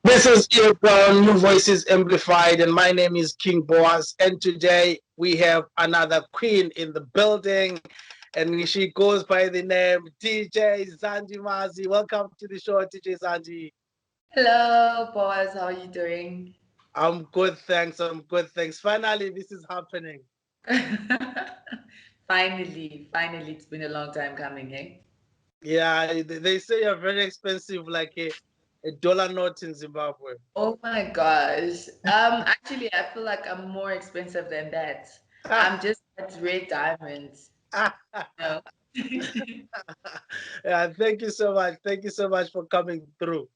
This is earGROUND, New Voices Amplified, and my name is King Boaz. And today we have another queen in the building, and she goes by the name DJ Zandimaz. Welcome to the show, DJ Zandi. Hello, Boaz. How are you doing? I'm good, thanks. I'm good, thanks. Finally, this is happening. Finally, it's been a long time coming, eh? Yeah, they say you're very expensive, like a dollar note in Zimbabwe. Oh my gosh. Actually, I feel like I'm more expensive than that. I'm just at red diamonds. No. Yeah, thank you so much. Thank you so much for coming through.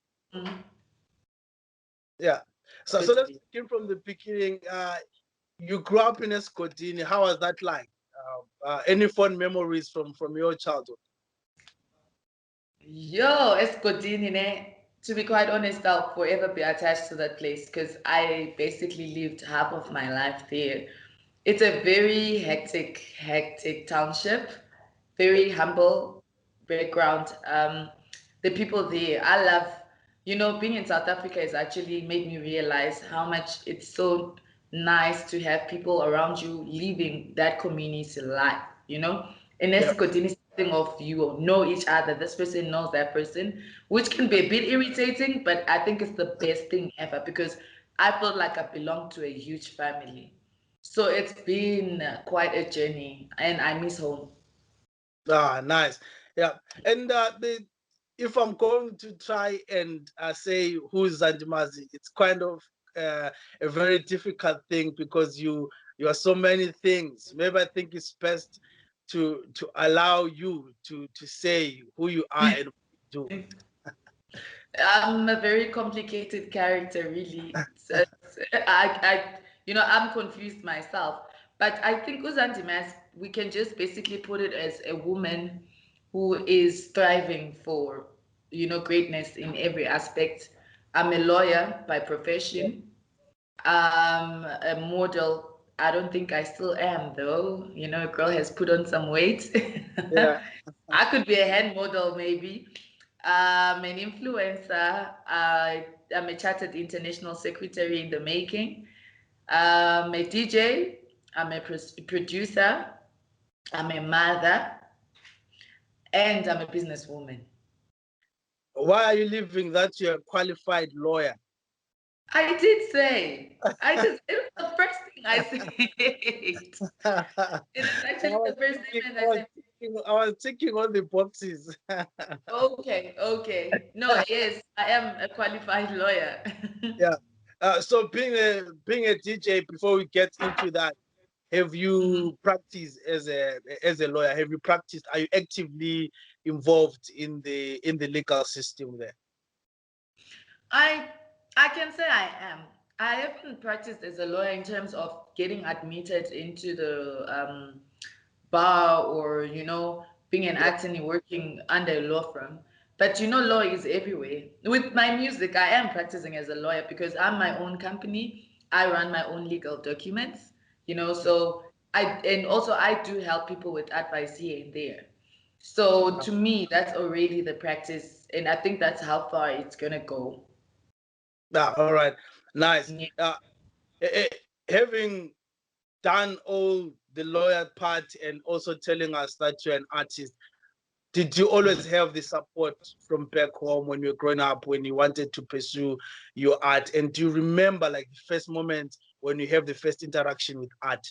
Yeah. So let's begin from the beginning. You grew up in Esigodini. How was that like? Any fond memories from your childhood? Yo, Esigodini, to be quite honest, I'll forever be attached to that place because I basically lived half of my life there. It's a very hectic township, very humble background. The people there, I love, being in South Africa has actually made me realize how much it's so nice to have people around you living that community life, In Esigodini, something of you know each other, this person knows that person, which can be a bit irritating, but I think it's the best thing ever because I felt like I belong to a huge family. So it's been quite a journey, and I miss home. Ah, nice. Yeah. And if I'm going to try and say who's Zandimaz, it's kind of a very difficult thing because you are so many things. Maybe I think it's best to allow you to say who you are and what you do. I'm a very complicated character, really. I'm confused myself. But I think Zandimaz, we can just basically put it as a woman who is striving for, greatness in every aspect. I'm a lawyer by profession. A model. I don't think I still am, though. A girl has put on some weight. Yeah. I could be a hand model, maybe. I'm an influencer. I'm a chartered international secretary in the making. I'm a DJ. I'm a producer. I'm a mother. And I'm a businesswoman. Why are you leaving that you're a qualified lawyer? I did say. It was the first thing I said. It is actually the first statement I said. I was ticking all the boxes. Okay. No, yes, I am a qualified lawyer. Yeah. So being a DJ, before we get into that, have you practiced as a lawyer? Have you practiced? Are you actively involved in the legal system there? I can say I am. I haven't practiced as a lawyer in terms of getting admitted into the bar or being an attorney working under a law firm. But law is everywhere. With my music, I am practicing as a lawyer because I'm my own company. I run my own legal documents. So I do help people with advice here and there. So to me, that's already the practice, and I think that's how far it's gonna go. All right, nice. Yeah. Having done all the lawyer part and also telling us that you're an artist, did you always have the support from back home when you were growing up, when you wanted to pursue your art? And do you remember like the first moment when you have the first interaction with art?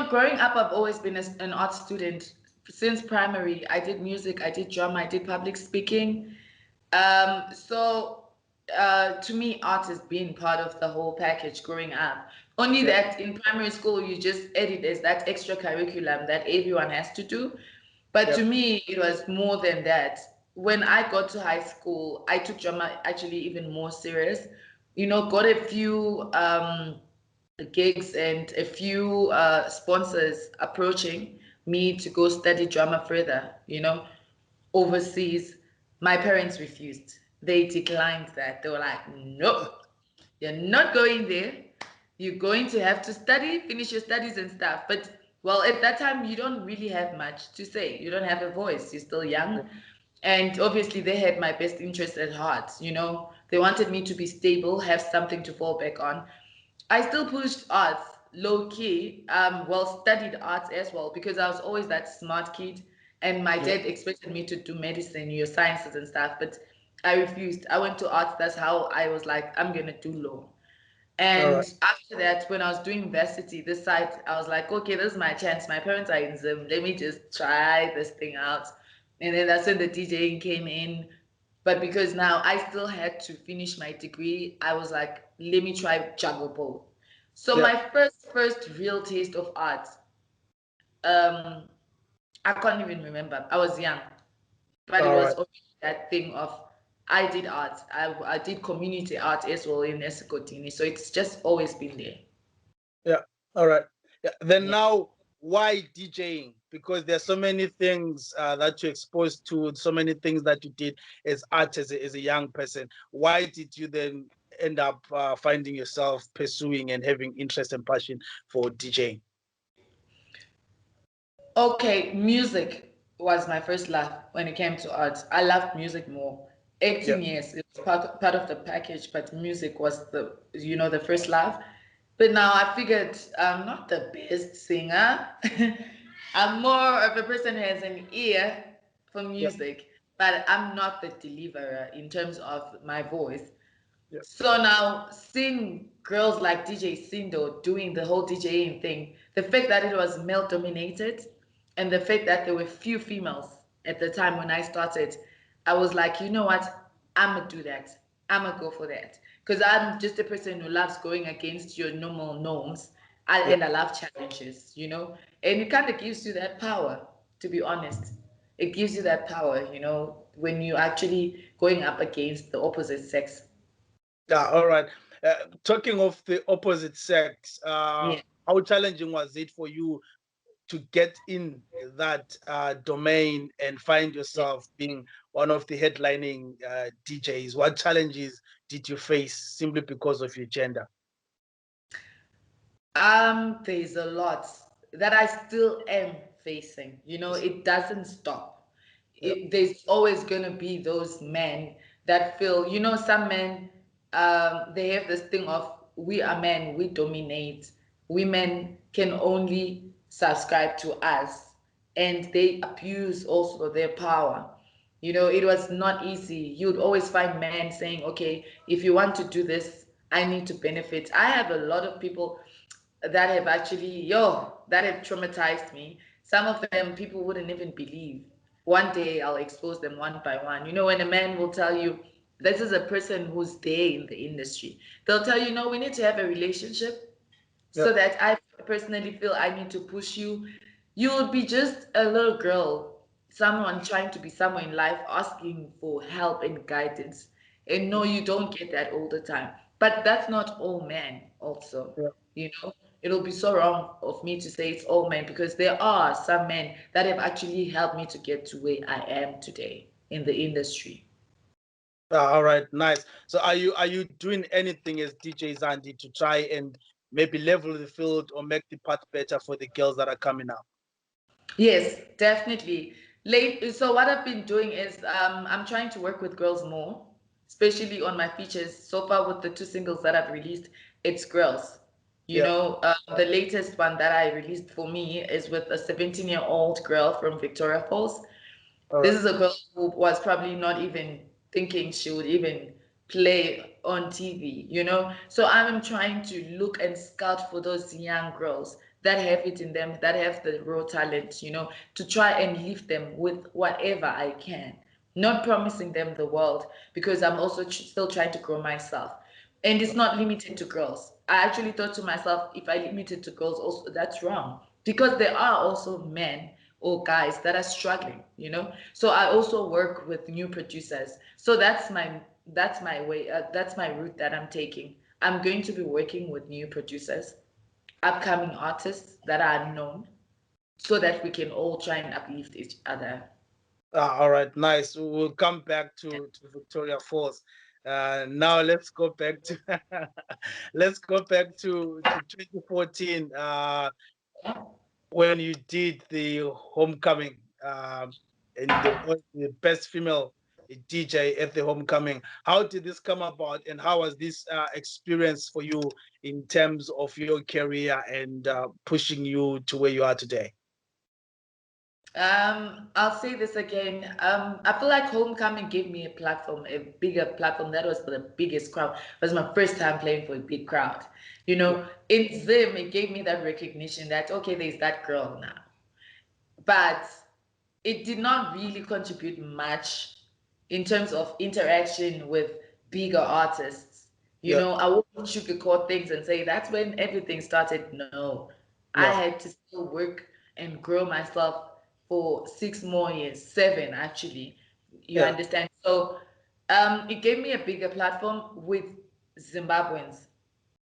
Growing up, I've always been an art student since primary, I did music, I did drama, I did public speaking. So to me, art has been part of the whole package growing up. Only Yeah. that in primary school, you just add it as that extra curriculum that everyone has to do. But Yeah. to me, it was more than that. When I got to high school, I took drama actually even more serious. You know, got a few gigs and a few sponsors approaching me to go study drama further, you know, overseas. My parents refused. They declined that. They were like, nope, you're not going there. You're going to have to study, finish your studies and stuff. But well, at that time, you don't really have much to say. You don't have a voice. You're still young. And obviously, they had my best interest at heart. You know, they wanted me to be stable, have something to fall back on. I still pushed arts low key, well, studied arts as well because I was always that smart kid. And my Yeah. dad expected me to do medicine, your sciences and stuff, but I refused. I went to arts. That's how I was like, I'm gonna do law. All And right. after that, when I was doing university, this side, I was like, okay, this is my chance. My parents are in Zim. Let me just try this thing out. And then that's when the DJing came in. But because now I still had to finish my degree, I was like, let me try juggle both. So Yeah. my first real taste of art, um, I can't even remember. I was young, but it All was right. always that thing of I did art. I did community art as well in Esigodini. So it's just always been there. Yeah. All right. Yeah. Then Yeah. now, why DJing? Because there's so many things that you're exposed to, so many things that you did as art as a young person. Why did you then end up finding yourself pursuing and having interest and passion for DJing? Okay, music was my first love when it came to art. I loved music more. Yeah. 18 years, it was part of the package, but music was the first love. But now I figured I'm not the best singer. I'm more of a person who has an ear for Yeah. music, but I'm not the deliverer in terms of my voice. Yeah. So now seeing girls like DJ Sindo doing the whole DJing thing, the fact that it was male dominated and the fact that there were few females at the time when I started, I was like, you know what? I'm gonna do that. I'm gonna go for that. Because I'm just a person who loves going against your normal norms Yeah. and I love challenges, you know? And it kind of gives you that power, to be honest. It gives you that power, you know, when you're actually going up against the opposite sex. Yeah. All right. Talking of the opposite sex, Yeah. how challenging was it for you to get in that domain and find Yeah. yourself being one of the headlining DJs? What challenges did you face simply because of your gender? There's a lot that I still am facing. You know, it doesn't stop. Yeah. There's always gonna be those men that feel, you know, some men, they have this thing of we are men, we dominate. Women can only subscribe to us, and they abuse also their power. You know, it was not easy. You'd always find men saying, okay, if you want to do this, I need to benefit. I have a lot of people that have actually, that have traumatized me. Some of them people wouldn't even believe. One day I'll expose them one by one. You know, when a man will tell you, this is a person who's there in the industry, they'll tell you, no, we need to have a relationship Yeah. so that I personally feel I need to push you. You would be just a little girl, someone trying to be somewhere in life, asking for help and guidance. And no, you don't get that all the time. But that's not all men, also. Yeah. You know, it'll be so wrong of me to say it's all men because there are some men that have actually helped me to get to where I am today in the industry. All right, nice. So are you doing anything as DJ Zandi to try and maybe level the field or make the path better for the girls that are coming up? Yes, definitely. So what I've been doing is I'm trying to work with girls more, especially on my features. So far with the two singles that I've released, it's girls. You Yeah. know, the latest one that I released for me is with a 17-year-old girl from Victoria Falls. All This right. is a girl who was probably not even thinking she would even play on TV, you know? So I'm trying to look and scout for those young girls that have it in them, that have the raw talent, you know, to try and lift them with whatever I can. Not promising them the world, because I'm also still trying to grow myself. And it's not limited to girls. I actually thought to myself, if I limit it to girls, also that's wrong, because there are also men or guys that are struggling, you know. So I also work with new producers. So that's my way. That's my route that I'm taking. I'm going to be working with new producers, upcoming artists that are unknown, so that we can all try and uplift each other. All right, nice. We'll come back to Victoria Falls. Now let's go back to let's go back to 2014 when you did the homecoming and the best female DJ at the homecoming. How did this come about, and how was this experience for you in terms of your career and pushing you to where you are today? I'll say this again. I feel like Homecoming gave me a platform, a bigger platform. That was for the biggest crowd. It was my first time playing for a big crowd. You Yeah, know, in Zim, it gave me that recognition that, okay, there's that girl now. But it did not really contribute much in terms of interaction with bigger artists. You yeah, know, I wouldn't sugarcoat things and say that's when everything started. No, I no, had to still work and grow myself for 6 more years, 7 actually. You yeah, understand? So it gave me a bigger platform with Zimbabweans,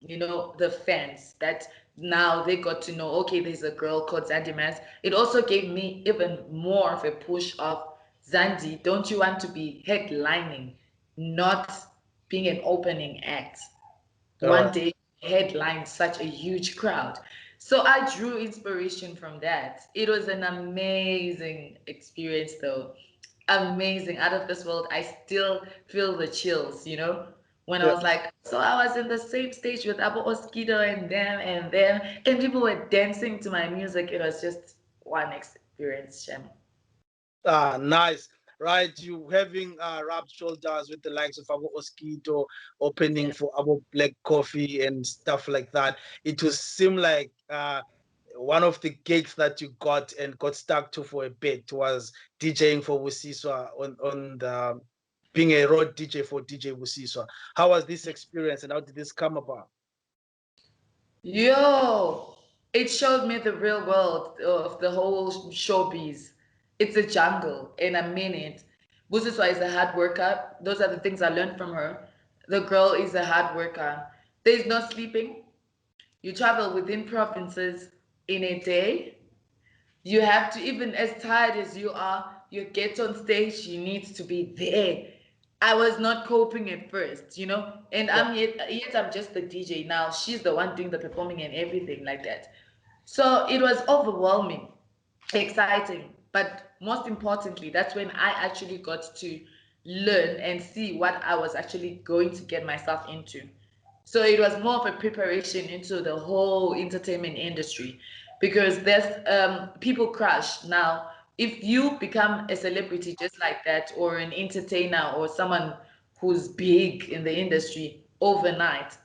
you know, the fans that now they got to know, okay, there's a girl called Zandimaz. It also gave me even more of a push of, Zandi, don't you want to be headlining, not being an opening act? all One right. day headline such a huge crowd. So I drew inspiration from that. It was an amazing experience though. Amazing, out of this world. I still feel the chills, you know, when I Yeah. was like, so I was in the same stage with Abu Oskido and them, and people were dancing to my music. It was just one experience, Shem. Nice. Right, you having rubbed shoulders with the likes of Abo Oskito, opening Yeah. for Abo Black Coffee and stuff like that. It would seem like one of the gigs that you got and got stuck to for a bit was DJing for Busiswa on the being a road DJ for DJ Busiswa. How was this experience and how did this come about? Yo, it showed me the real world of the whole showbiz. It's a jungle, and I mean it. Busiswa is a hard worker. Those are the things I learned from her. The girl is a hard worker. There's no sleeping. You travel within provinces in a day. You have to, even as tired as you get on stage, you need to be there. I was not coping at first, you know, and Yeah, yet I'm just the DJ now. She's the one doing the performing and everything like that. So it was overwhelming, exciting, but most importantly, that's when I actually got to learn and see what I was actually going to get myself into. So it was more of a preparation into the whole entertainment industry, because there's people crush now. If you become a celebrity just like that, or an entertainer, or someone who's big in the industry overnight,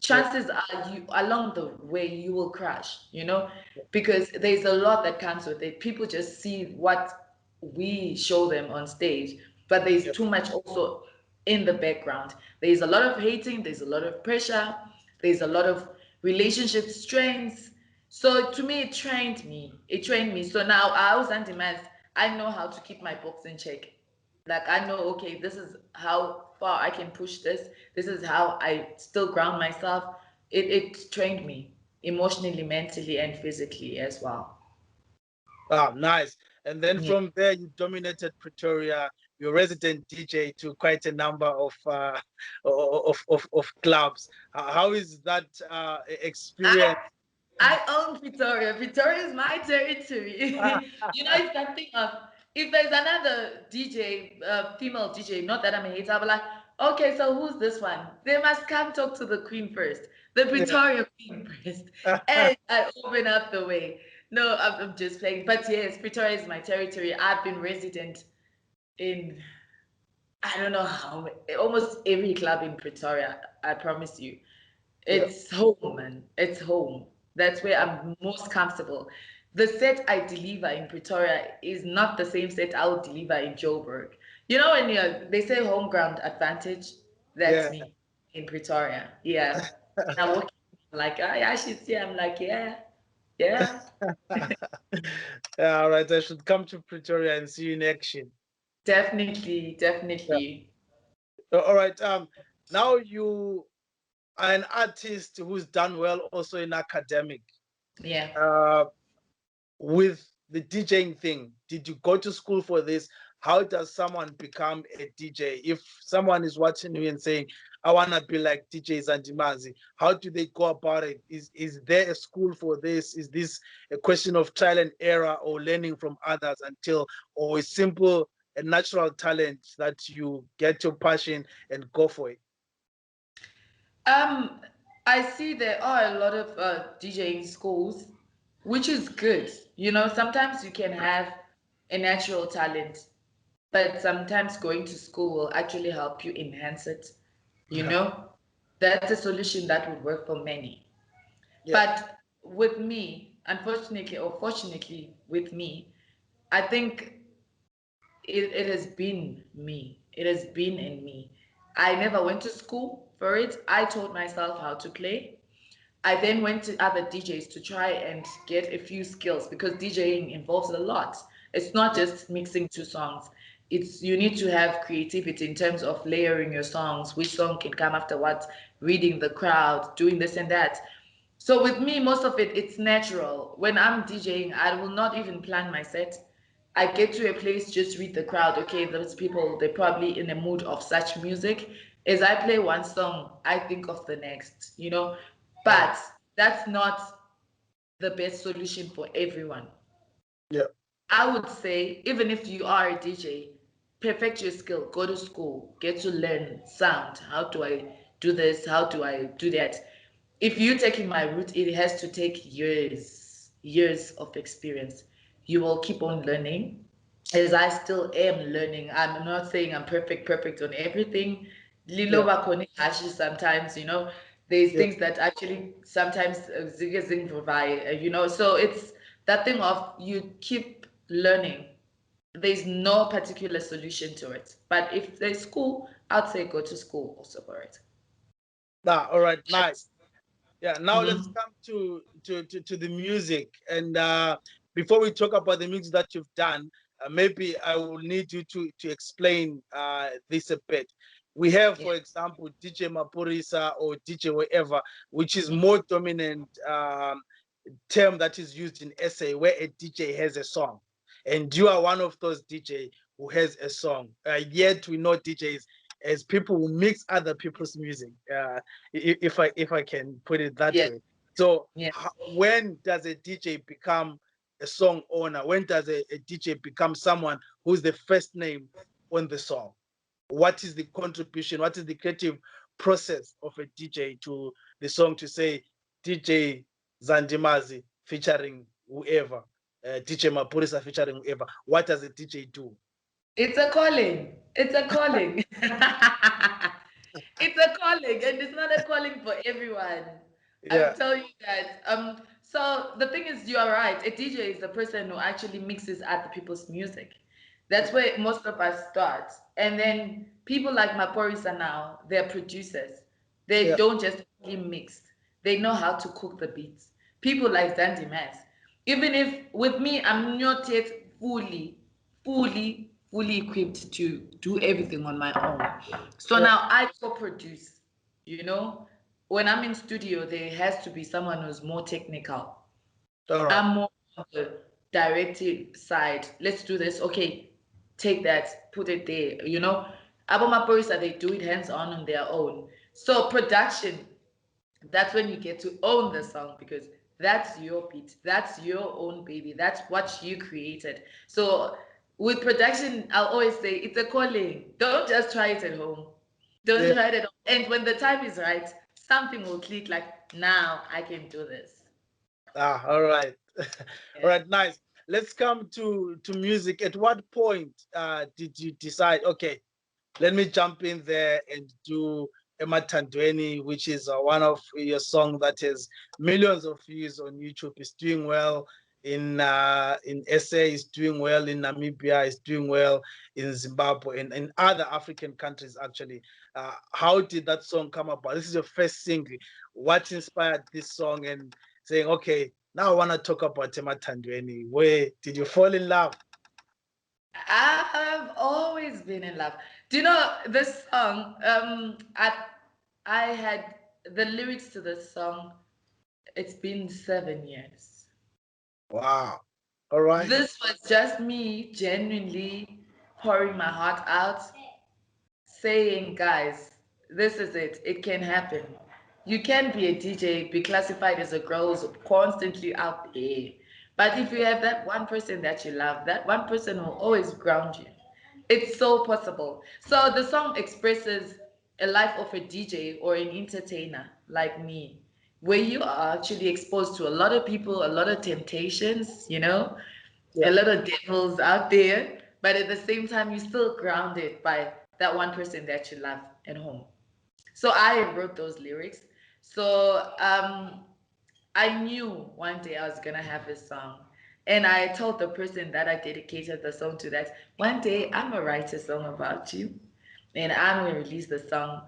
yeah, chances are you along the way you will crash, you know, because there's a lot that comes with it. People just see what we show them on stage, but there's yeah, too much also in the background. There's a lot of hating, there's a lot of pressure, there's a lot of relationship strains. So to me, it trained me. So now I was Zandimaz, I know how to keep my books in check. Like I know, okay, this is how far I can push this. This is how I still ground myself. It trained me emotionally, mentally, and physically as well. Nice. And then Yeah. from there, you dominated Pretoria, your resident DJ to quite a number of clubs. How is that I experience? I own Pretoria. Pretoria is my territory. You know, it's that thing of, if there's another DJ, female DJ, not that I'm a hater, but like, okay, so who's this one? They must come talk to the queen first, the Yeah. Pretoria queen first, and I open up the way. No, I'm just playing. But yes, Pretoria is my territory. I've been resident in, I don't know how, almost every club in Pretoria. I promise you, Yeah. it's home, man. It's home. That's where I'm most comfortable. The set I deliver in Pretoria is not the same set I will deliver in Joburg. You know, when they say home ground advantage, that's Yeah. me in Pretoria. Yeah. I walk in, like, oh, yeah, she's here. I'm like, yeah, yeah, Yeah, all right. I should come to Pretoria and see you in action. definitely, Yeah. definitely. All right. Now you are an artist who's done well also in academic. Yeah. Uh, with the DJing thing, did you go to school for this? How does someone become a DJ? If someone is watching you and saying, I want to be like DJ Zandimaz, how do they go about it? Is there a school for this? Is this a question of trial and error or learning from others until, or a simple, a natural talent that you get your passion and go for it? Um, I see there are a lot of DJing schools, which is good. You know, sometimes you can have a natural talent, but sometimes going to school will actually help you enhance it. You Yeah. know, that's a solution that would work for many. Yeah. But with me, unfortunately or fortunately with me, I think it has been me. It has been in me. I never went to school for it. I taught myself how to play. I then went to other DJs to try and get a few skills because DJing involves a lot. It's not Yeah. just mixing two songs. It's you need to have creativity in terms of layering your songs, which song can come after what, reading the crowd, doing this and that. So with me, most of it, it's natural. When I'm DJing, I will not even plan my set. I get to a place, just read the crowd. Okay, those people, they're probably in a mood of such music. As I play one song, I think of the next, you know. Yeah. But that's not the best solution for everyone. Yeah. I would say, even if you are a DJ, perfect your skill, go to school, get to learn sound. How do I do this? How do I do that? If you're taking my route, it has to take years of experience. You will keep on learning. As I still am learning, I'm not saying I'm perfect on everything. Lilo Yeah. bakoni hashi sometimes, you know, there's Yeah. things that actually sometimes zing provide, you know. So it's that thing of you keep learning. There's no particular solution to it. But if there's school, I'd say go to school also for it. Ah, all right. Nice. Yeah, now let's Mhm. come to the music. And before we talk about the music that you've done, maybe I will need you to explain this a bit. We have, Yeah. for example, DJ Mapurisa or DJ wherever, which is more dominant term that is used in SA where a DJ has a song. And you are one of those DJ who has a song. Yet we know DJs as people who mix other people's music. If I can put it that Yeah. way. So Yeah. when does a DJ become a song owner? When does a DJ become someone who's the first name on the song? What is the contribution? What is the creative process of a DJ to the song to say DJ Zandimaz featuring whoever, DJ Mapurisa featuring whoever? What does a DJ do? It's a calling. It's a calling. It's a calling, and it's not a calling for everyone. I'll Yeah, tell you that. So the thing is, you are right. A DJ is the person who actually mixes other people's music. That's where most of us start. And then people like Maporisa now, they're producers. They yeah, don't just only mix. They know how to cook the beats. People like Zandimaz. Even if with me, I'm not yet fully equipped to do everything on my own. So yeah. now I co-produce, you know. When I'm in studio, there has to be someone who's more technical. All right. I'm more on the directive side. Let's do this. Okay, take that, put it there, you know. Aboma Porisa, they do it hands-on on their own. So production, that's when you get to own the song because that's your beat, that's your own baby, that's what you created. So with production, I'll always say it's a calling. Don't just try it at home. Don't Yeah. try it at home. And when the time is right, something will click like, now I can do this. Ah, all right. All Yeah. right, nice. Let's come to music. At what point did you decide, okay, let me jump in there and do Emathandweni, which is one of your songs that has millions of views on YouTube, is doing well in SA, is doing well in Namibia, is doing well in Zimbabwe, and in other African countries, actually. How did that song come about? This is your first single. What inspired this song and saying, okay, now I want to talk about Emathandweni? Where did you fall in love? I have always been in love. Do you know this song? I had the lyrics to this song. It's been 7 years. Wow. All right. This was just me genuinely pouring my heart out, saying, guys, this is it. It can happen. You can be a DJ, be classified as a girl who's constantly out there. But if you have that one person that you love, that one person will always ground you. It's so possible. So the song expresses a life of a DJ or an entertainer like me, where you are actually exposed to a lot of people, a lot of temptations, Yeah. a lot of devils out there, but at the same time, you're still grounded by that one person that you love at home. So I wrote those lyrics. So I knew one day I was gonna have a song. And I told the person that I dedicated the song to that one day I'm gonna write a song about you and I'm gonna release the song,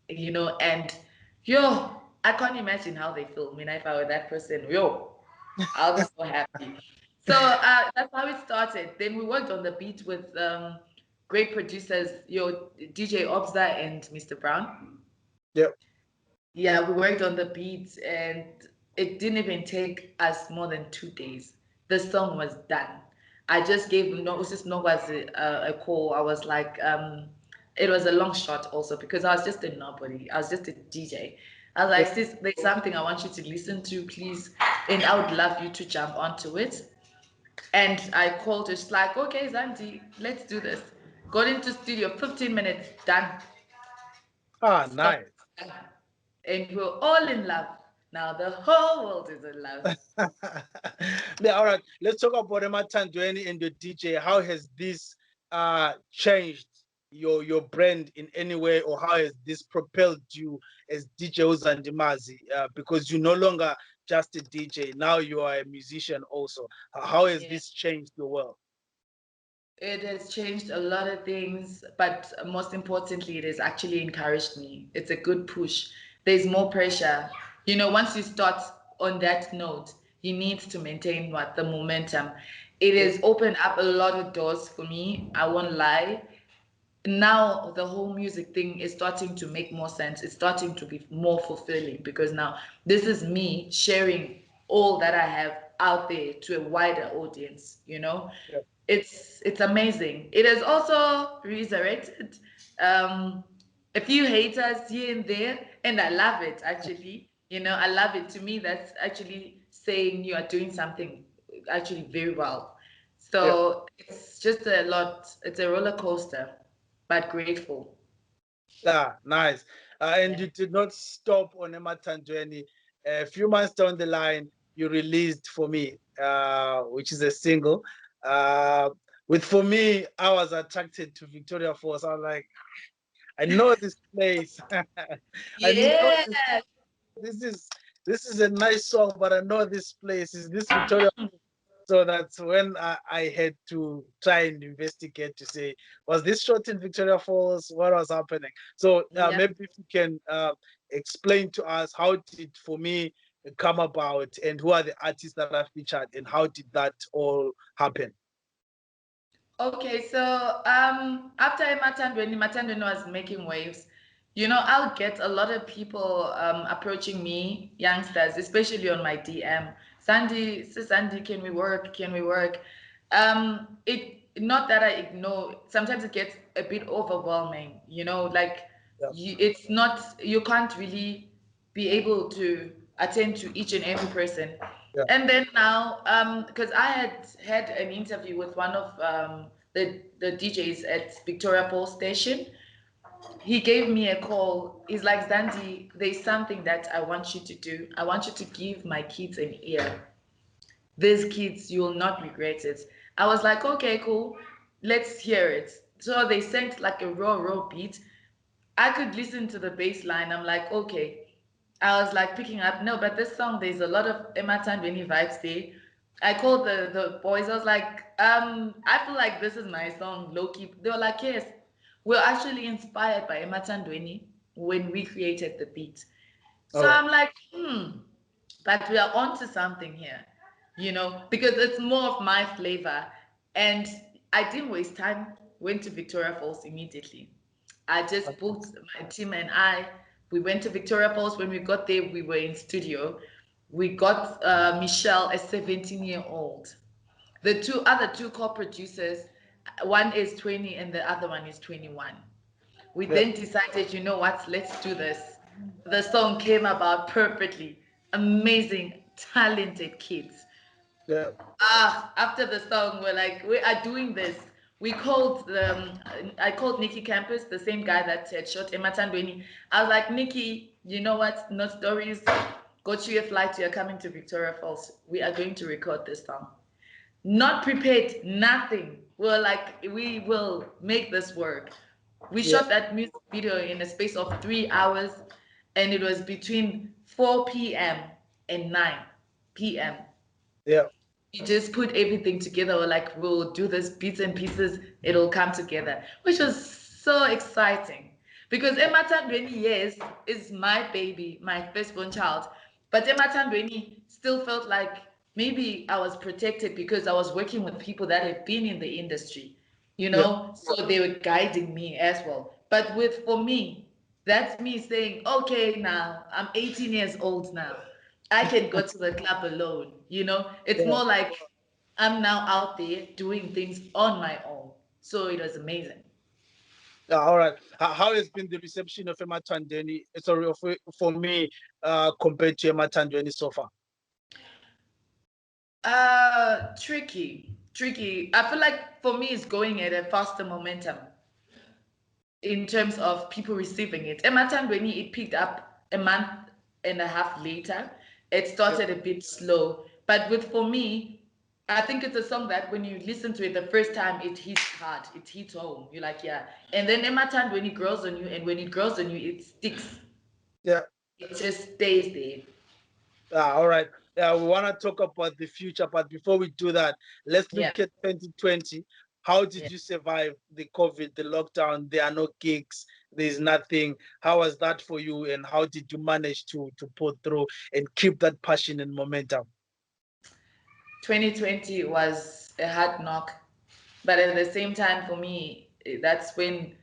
and yo, I can't imagine how they feel. I mean, if I were that person, yo, I'll be so happy. So that's how it started. Then we worked on the beat with great producers, DJ Obza and Mr. Brown. Yep. Yeah, we worked on the beats and it didn't even take us more than 2 days. The song was done. I just gave Nokwazi a call. I was like, it was a long shot also because I was just a nobody. I was just a DJ. I was like, Yep. sis, there's something I want you to listen to, please. And I would love you to jump onto it. And I called her. She's like, okay, Zandi, let's do this. Got into studio, 15 minutes, done. Ah, Song nice. done. And we're all in love. Now the whole world is in love. Yeah, all right. Let's talk about Emathandweni and your DJ. How has this changed your brand in any way, or how has this propelled you as DJ Zandimaz? Because you're no longer just a DJ, now you are a musician also. How has Yeah. this changed your world? It has changed a lot of things, but most importantly, it has actually encouraged me. It's a good push. There's more pressure. Once you start on that note, you need to maintain the momentum. It Yeah, has opened up a lot of doors for me. I won't lie. Now the whole music thing is starting to make more sense. It's starting to be more fulfilling because now this is me sharing all that I have out there to a wider audience, yeah, it's amazing. It has also resurrected a few haters here and there, and I love it actually. I love it. To me, that's actually saying you are doing something actually very well. yeah. So it's just a lot. It's a roller coaster, but grateful. Ah, nice. And Yeah. you did not stop on Emathandweni. A few months down the line, you released For Me, which is a single. Uh, with For Me, I was attracted to Victoria Falls. I was like, I know this place. I know Yeah. this is this is a nice song, but I know this place. Is this Victoria? So that's when I had to try and investigate to say, was this shot in Victoria Falls? What was happening? So Yeah. maybe if you can explain to us how did For Me come about and who are the artists that are featured and how did that all happen? Okay, so after Emathandweni was making waves, I'll get a lot of people approaching me, youngsters, especially on my DM. Sandy, Sis Sandy, can we work? Can we work? It not that I ignore. Sometimes it gets a bit overwhelming. Like Yeah, it's not you can't really be able to attend to each and every person. yeah, And then now, because I had an interview with one of the DJs at Victoria Post Station, he gave me a call. He's like, Zandi, there's something that I want you to do. I want you to give my kids an ear. These kids, you will not regret it. I was like, okay, cool. Let's hear it. So they sent like a raw beat. I could listen to the bass line. I'm like, okay. I was like picking up, no, but this song, there's a lot of Emathandweni vibes there. I called the boys. I was like, I feel like this is my song, low key. They were like, yes, we're actually inspired by Emathandweni when we created the beat. All So right. I'm like, but we are onto something here, because it's more of my flavor. And I didn't waste time, went to Victoria Falls immediately. I just booked my team and we went to Victoria Falls. When we got there, we were in studio. We got Michelle, a 17-year-old. The other two co-producers, one is 20 and the other one is 21. We Yeah. then decided, you know what, let's do this. The song came about perfectly. Amazing, talented kids. Yeah. After the song, we're like, we are doing this. We called I called Nikki Campus, the same guy that had shot Emathandweni. I was like, Nikki, you know what? No stories. Got you a flight. You're coming to Victoria Falls. We are going to record this song. Not prepared, nothing. We're like, we will make this work. We Yeah. shot that music video in a space of 3 hours, and it was between 4 p.m. and 9 p.m. Yeah. We just put everything together. We're like, we'll do this bits and pieces, it'll come together, which was so exciting. Because Emathandweni, yes, is my baby, my firstborn child. But Emathandweni still felt like maybe I was protected because I was working with people that have been in the industry, Yeah. so they were guiding me as well. But for me, that's me saying, okay, now I'm 18 years old now. I can go to the club alone, It's Yeah. more like I'm now out there doing things on my own. So it was amazing. Yeah, all right. How has been the reception of Emathandweni? Sorry, for me, compared to Emathandweni so far? Tricky. I feel like for me, it's going at a faster momentum in terms of people receiving it. Emathandweni, it picked up a month and a half later. It Yeah. started a bit slow, but for me, I think it's a song that when you listen to it the first time, it hits hard, it hits home. You're like, yeah. And then Emathandweni grows on you, and when it grows on you, it sticks. Yeah. It just stays there. All right. Yeah, we want to talk about the future, but before we do that, let's Yeah. look at 2020. How Yeah. did you survive the COVID, the lockdown? There are no gigs, there's nothing. How was that for you, and how did you manage to pull through and keep that passion and momentum? 2020 was a hard knock, but at the same time, for me, that's when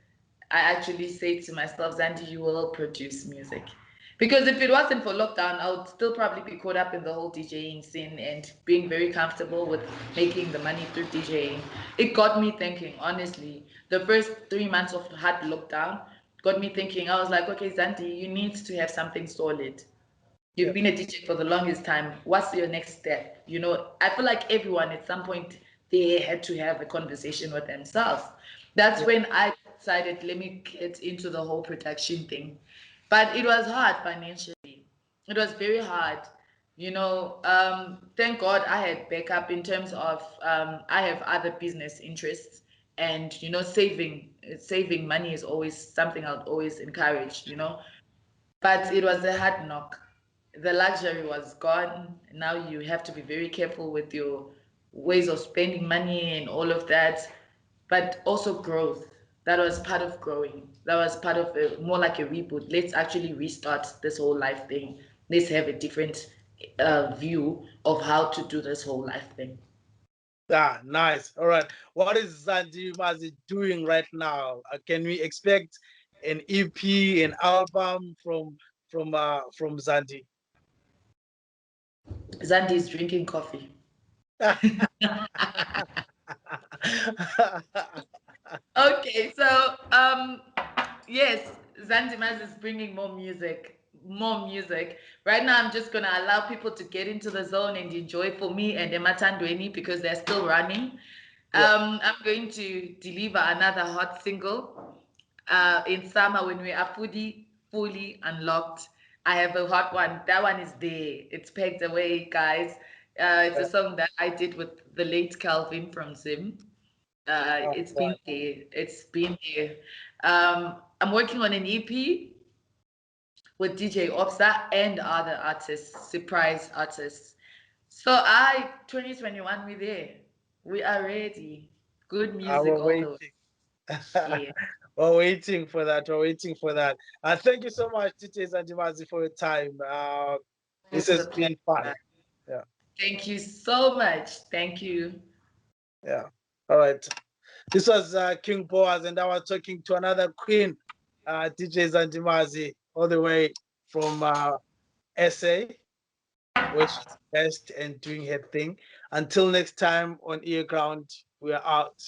I actually say to myself, Zandi, you will produce music. Because if it wasn't for lockdown, I would still probably be caught up in the whole DJing scene and being very comfortable with making the money through DJing. It got me thinking, honestly. The first 3 months of hard lockdown got me thinking. I was like, okay, Zandi, you need to have something solid. Yeah. You've been a DJ for the longest time. What's your next step? I feel like everyone at some point they had to have a conversation with themselves. That's Yeah. when I decided, let me get into the whole production thing. But it was hard financially. It was very hard. Thank God I had backup in terms of I have other business interests, and saving money is always something I'll always encourage. But it was a hard knock. The luxury was gone. Now you have to be very careful with your ways of spending money and all of that. But also growth. That was part of growing. That was part of more like a reboot. Let's actually restart this whole life thing. Let's have a different view of how to do this whole life thing. Nice. All right. What is Zandile doing right now? Can we expect an EP, an album from Zandi? Zandi is drinking coffee. Okay, so yes, Zandimaz is bringing more music, more music. Right now, I'm just gonna allow people to get into the zone and enjoy for me and Emathandweni because they're still running. Yeah. I'm going to deliver another hot single in summer when we are fully unlocked. I have a hot one. That one is there. It's pegged away, guys. It's a song that I did with the late Calvin from Zim. Oh, It's been right. there. It's been there. I'm working on an EP with DJ Opsa and other artists, surprise artists. So 2021, we're there. We are ready. Good music We're all the way. waiting. Yeah, We're waiting for that. We're waiting for that. Thank you so much, DJ Zandimaz, for your time. This it's a has been fun. pleasure. Yeah. Thank you so much. Thank you. Yeah. All right. This was King Boaz, and I was talking to another queen, DJ Zandimaz, all the way from SA, where she's best and doing her thing. Until next time on earGROUND, we are out.